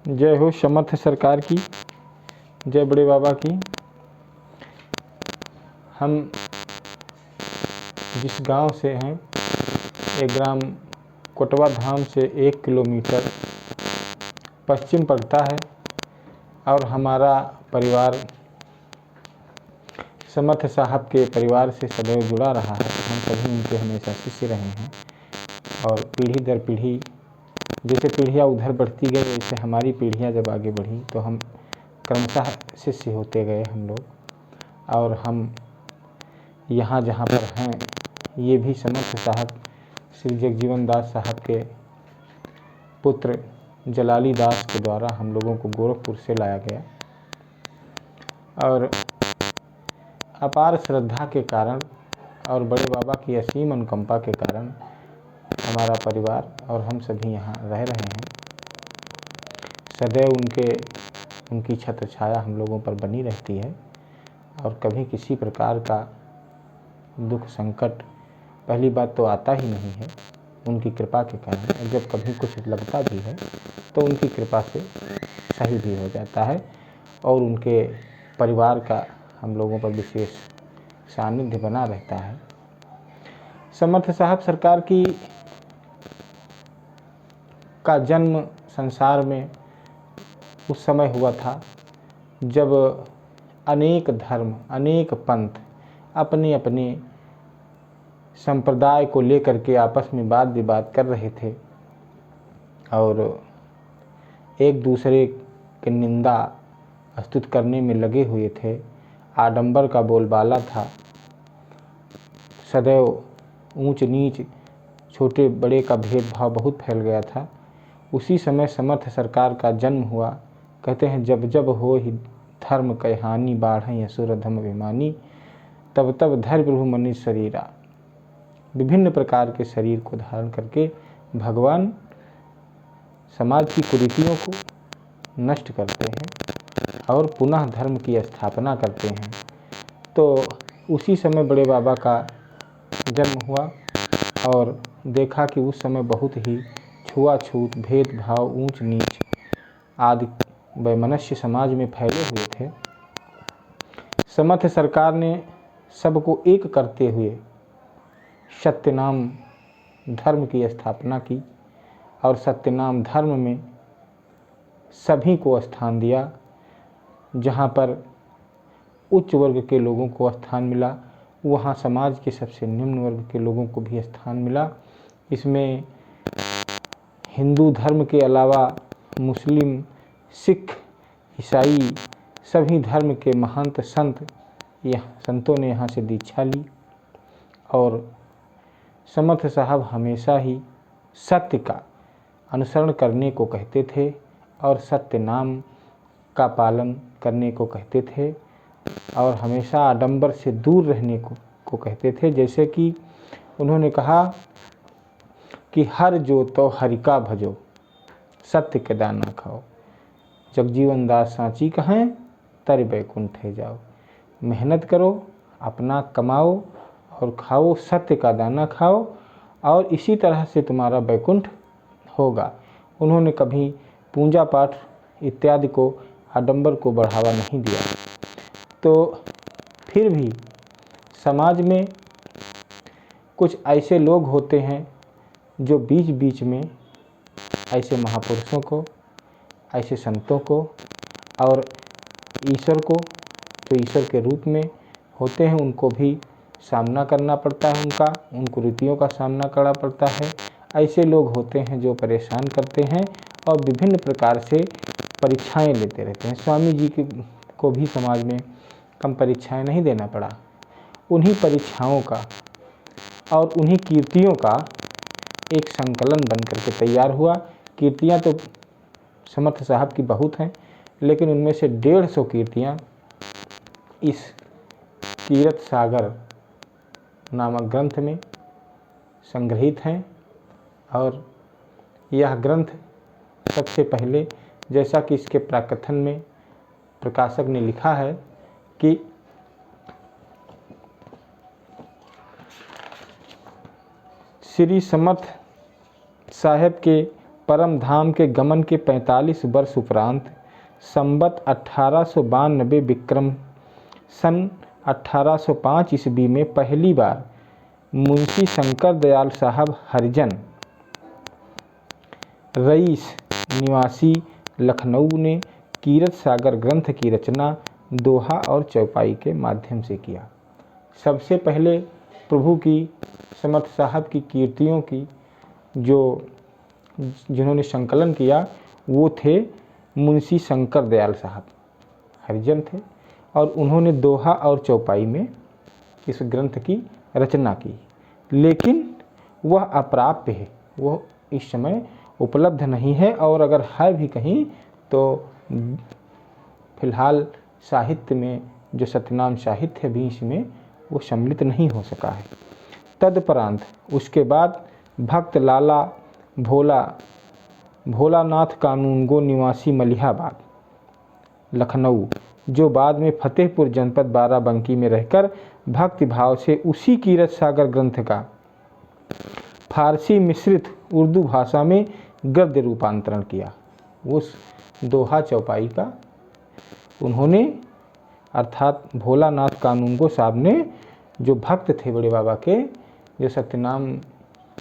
जय हो समर्थ सरकार की, जय बड़े बाबा की। हम जिस गांव से हैं, एक ग्राम कोटवा धाम से 1 किलोमीटर पश्चिम पड़ता है और हमारा परिवार समर्थ साहब के परिवार से सदैव जुड़ा रहा है। हम सभी उनके हमेशा शिष्य रहे हैं और पीढ़ी दर पीढ़ी जैसे पीढ़ियाँ उधर बढ़ती गई, वैसे हमारी पीढ़ियाँ जब आगे बढ़ी तो हम क्रमशः शिष्य होते गए हम लोग। और हम यहाँ जहाँ पर हैं, ये भी समर्थ साहब श्री जगजीवन दास साहब के पुत्र जलाली दास के द्वारा हम लोगों को गोरखपुर से लाया गया और अपार श्रद्धा के कारण और बड़े बाबा की असीम अनुकंपा के कारण हमारा परिवार और हम सभी यहाँ रह रहे हैं। सदैव उनकी छत्र छाया हम लोगों पर बनी रहती है और कभी किसी प्रकार का दुख संकट पहली बात तो आता ही नहीं है उनकी कृपा के कारण। और जब कभी कुछ लगता भी है तो उनकी कृपा से सही भी हो जाता है और उनके परिवार का हम लोगों पर विशेष सानिध्य बना रहता है। समर्थ साहब सरकार का जन्म संसार में उस समय हुआ था जब अनेक धर्म, अनेक पंथ अपने अपने संप्रदाय को लेकर के आपस में वाद विवाद कर रहे थे और एक दूसरे की निंदा स्तुति करने में लगे हुए थे। आडंबर का बोलबाला था, सदैव ऊंच नीच, छोटे बड़े का भेदभाव बहुत फैल गया था। उसी समय समर्थ सरकार का जन्म हुआ। कहते हैं जब जब हो ही धर्म कै हानि, बाढ़ असुर धम अभिमानी, तब तब धर प्रभु मनुष्य शरीरा। विभिन्न प्रकार के शरीर को धारण करके भगवान समाज की कुरीतियों को नष्ट करते हैं और पुनः धर्म की स्थापना करते हैं। तो उसी समय बड़े बाबा का जन्म हुआ और देखा कि उस समय बहुत ही छुआछूत, भेदभाव, ऊंच नीच आदि वैमनस्य समाज में फैले हुए थे। समर्थ सरकार ने सबको एक करते हुए सत्यनाम धर्म की स्थापना की और सत्यनाम धर्म में सभी को स्थान दिया। जहाँ पर उच्च वर्ग के लोगों को स्थान मिला, वहाँ समाज के सबसे निम्न वर्ग के लोगों को भी स्थान मिला। इसमें हिंदू धर्म के अलावा मुस्लिम, सिख, ईसाई सभी धर्म के महंत संतों ने यहाँ से दीक्षा ली और समर्थ साहब हमेशा ही सत्य का अनुसरण करने को कहते थे और सत्य नाम का पालन करने को कहते थे और हमेशा आडंबर से दूर रहने को कहते थे। जैसे कि उन्होंने कहा कि हर जो तो हरि का भजो, सत्य के दाना खाओ, जगजीवन दास सांची कहें तर बैकुंठे जाओ। मेहनत करो, अपना कमाओ और खाओ, सत्य का दाना खाओ और इसी तरह से तुम्हारा बैकुंठ होगा। उन्होंने कभी पूजा पाठ इत्यादि को, आडंबर को बढ़ावा नहीं दिया। तो फिर भी समाज में कुछ ऐसे लोग होते हैं जो बीच बीच में ऐसे महापुरुषों को, ऐसे संतों को और ईश्वर को, जो ईश्वर के रूप में होते हैं, उनको भी सामना करना पड़ता है। उन कुरीतियों का सामना करना पड़ता है। ऐसे लोग होते हैं जो परेशान करते हैं और विभिन्न प्रकार से परीक्षाएं लेते रहते हैं। स्वामी जी को भी समाज में कम परीक्षाएं नहीं देना पड़ा। उन्हीं परीक्षाओं का और उन्हीं कीर्तियों का एक संकलन बन करके तैयार हुआ। कीर्तियाँ तो समर्थ साहब की बहुत हैं, लेकिन उनमें से 150 कीर्तियाँ इस कीरत सागर नामक ग्रंथ में संग्रहित हैं। और यह ग्रंथ सबसे पहले, जैसा कि इसके प्राकथन में प्रकाशक ने लिखा है कि श्री समर्थ साहेब के परम धाम के गमन के 45 वर्ष उपरांत संवत 1892 विक्रम सन 1805 ईस्वी में पहली बार मुंशी शंकर दयाल साहब हरिजन रईस निवासी लखनऊ ने कीरत सागर ग्रंथ की रचना दोहा और चौपाई के माध्यम से किया। सबसे पहले प्रभु की समर्थ साहब की कीर्तियों की जिन्होंने संकलन किया वो थे मुंशी शंकर दयाल साहब हरिजन थे, और उन्होंने दोहा और चौपाई में इस ग्रंथ की रचना की, लेकिन वह अप्राप्य है, वह इस समय उपलब्ध नहीं है, और अगर है भी कहीं तो फिलहाल साहित्य में जो सत्यनाम साहित्य है भी इसमें वो सम्मिलित नहीं हो सका है। तदुपरांत उसके बाद भक्त लाला भोलानाथ कानूनगो निवासी मलिहाबाद लखनऊ, जो बाद में फतेहपुर जनपद बाराबंकी में रहकर भक्ति भाव से उसी कीरत सागर ग्रंथ का फारसी मिश्रित उर्दू भाषा में गद्य रूपांतरण किया। उस दोहा चौपाई का उन्होंने अर्थात भोलानाथ कानूनगो साहब ने, जो भक्त थे बड़े बाबा के, जो सत्यनाम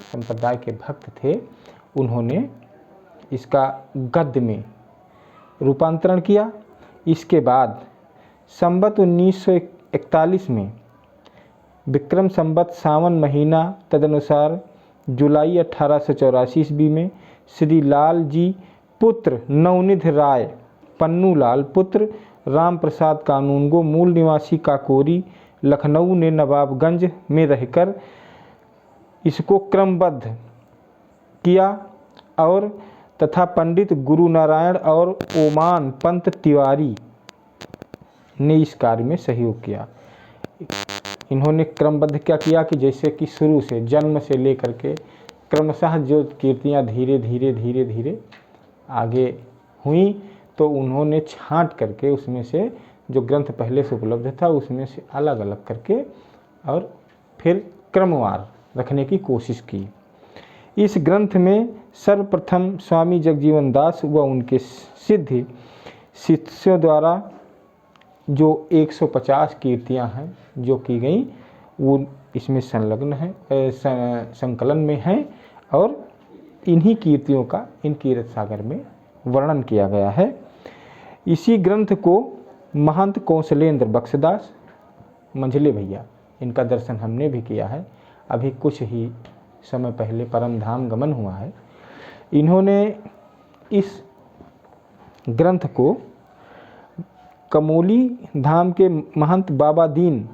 संप्रदाय के भक्त थे, उन्होंने इसका गद्य में रूपांतरण किया। इसके बाद संवत 1941 में विक्रम संवत सावन महीना तदनुसार जुलाई 1884 ईस्वी में श्री लाल जी पुत्र नवनिधि राय पन्नूलाल पुत्र राम प्रसाद कानूनगो मूल निवासी काकोरी लखनऊ ने नवाबगंज में रहकर इसको क्रमबद्ध किया, और तथा पंडित गुरु नारायण और ओमान पंत तिवारी ने इस कार्य में सहयोग किया। इन्होंने क्रमबद्ध क्या किया कि जैसे कि शुरू से जन्म से लेकर के क्रमशः जो कीर्तियाँ धीरे धीरे आगे हुई, तो उन्होंने छांट करके उसमें से जो ग्रंथ पहले से उपलब्ध था उसमें से अलग अलग करके और फिर क्रमवार रखने की कोशिश की। इस ग्रंथ में सर्वप्रथम स्वामी जगजीवन दास व उनके सिद्ध शिष्यों द्वारा जो 150 कीर्तियां हैं जो की गई वो इसमें संलग्न है, संकलन में हैं, और इन्हीं कीर्तियों का इन कीरत सागर में वर्णन किया गया है। इसी ग्रंथ को महंत कौशलेंद्र बख्शदास मंझले भैया, इनका दर्शन हमने भी किया है, अभी कुछ ही समय पहले परम धाम गमन हुआ है। इन्होंने इस ग्रंथ को कमोली धाम के महंत बाबा दीन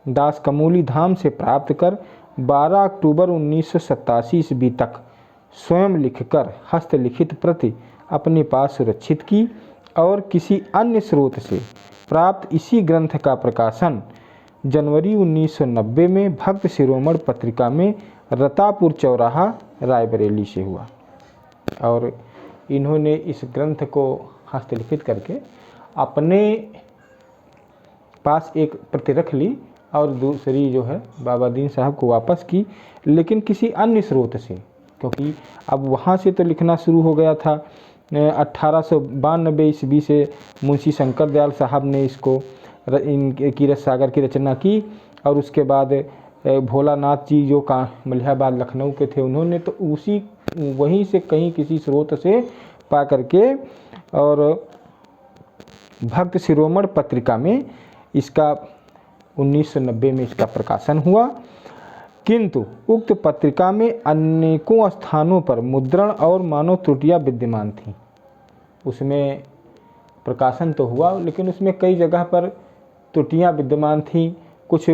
दास कमोली धाम से प्राप्त कर 12 अक्टूबर 1987 ईस्वी तक स्वयं लिखकर हस्तलिखित प्रति अपने पास सुरक्षित की, और किसी अन्य स्रोत से प्राप्त इसी ग्रंथ का प्रकाशन जनवरी 1990 में भक्त शिरोमणि पत्रिका में रतापुर चौराहा रायबरेली से हुआ। और इन्होंने इस ग्रंथ को हस्तलिखित करके अपने पास एक प्रति रख ली और दूसरी जो है बाबा दीन साहब को वापस की, लेकिन किसी अन्य स्रोत से, क्योंकि अब वहाँ से तो लिखना शुरू हो गया था। 1892 ईस्वी से मुंशी शंकर दयाल साहब ने इसको कीरत सागर की रचना की, और उसके बाद भोलानाथ जी जो मलिहाबाद लखनऊ के थे उन्होंने तो वहीं से कहीं किसी स्रोत से पा करके और भक्त शिरोमणि पत्रिका में इसका 1990 में इसका प्रकाशन हुआ। किंतु उक्त पत्रिका में अनेकों स्थानों पर मुद्रण और मानव त्रुटियां विद्यमान थीं। उसमें प्रकाशन तो हुआ लेकिन उसमें कई जगह पर त्रुटियां विद्यमान थीं, कुछ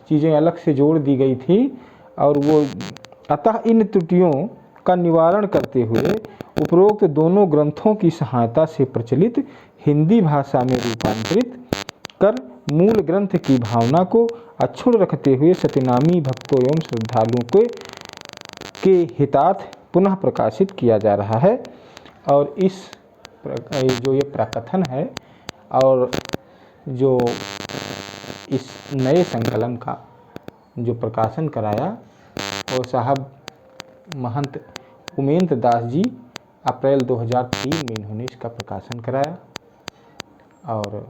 चीज़ें अलग से जोड़ दी गई थी, और वो अतः इन त्रुटियों का निवारण करते हुए उपरोक्त दोनों ग्रंथों की सहायता से प्रचलित हिंदी भाषा में रूपांतरित कर मूल ग्रंथ की भावना को अक्षुण्ण रखते हुए सत्यनामी भक्तों एवं श्रद्धालुओं के हितार्थ पुनः प्रकाशित किया जा रहा है। और इस जो ये प्रकथन है और जो इस नए संकलन का जो प्रकाशन कराया वो साहब महंत उमेंद्र दास जी अप्रैल 2003 में इन्होंने इसका प्रकाशन कराया और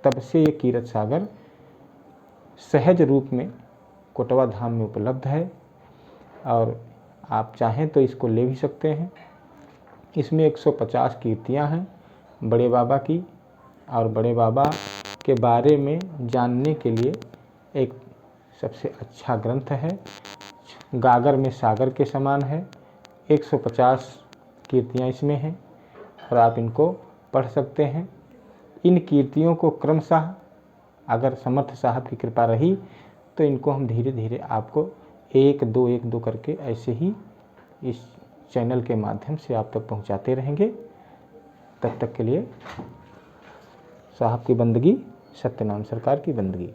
तब से ये कीरत सागर सहज रूप में कोटवा धाम में उपलब्ध है और आप चाहें तो इसको ले भी सकते हैं। इसमें 150 कीर्तियाँ हैं बड़े बाबा की और बड़े बाबा के बारे में जानने के लिए एक सबसे अच्छा ग्रंथ है, गागर में सागर के समान है। 150 कीर्तियाँ इसमें हैं और आप इनको पढ़ सकते हैं। इन कीर्तियों को क्रमशः अगर समर्थ साहब की कृपा रही तो इनको हम धीरे धीरे आपको एक दो करके ऐसे ही इस चैनल के माध्यम से आप तक पहुंचाते रहेंगे। तब तक के लिए साहब की बंदगी, सत्यनारायण सरकार की बंदगी।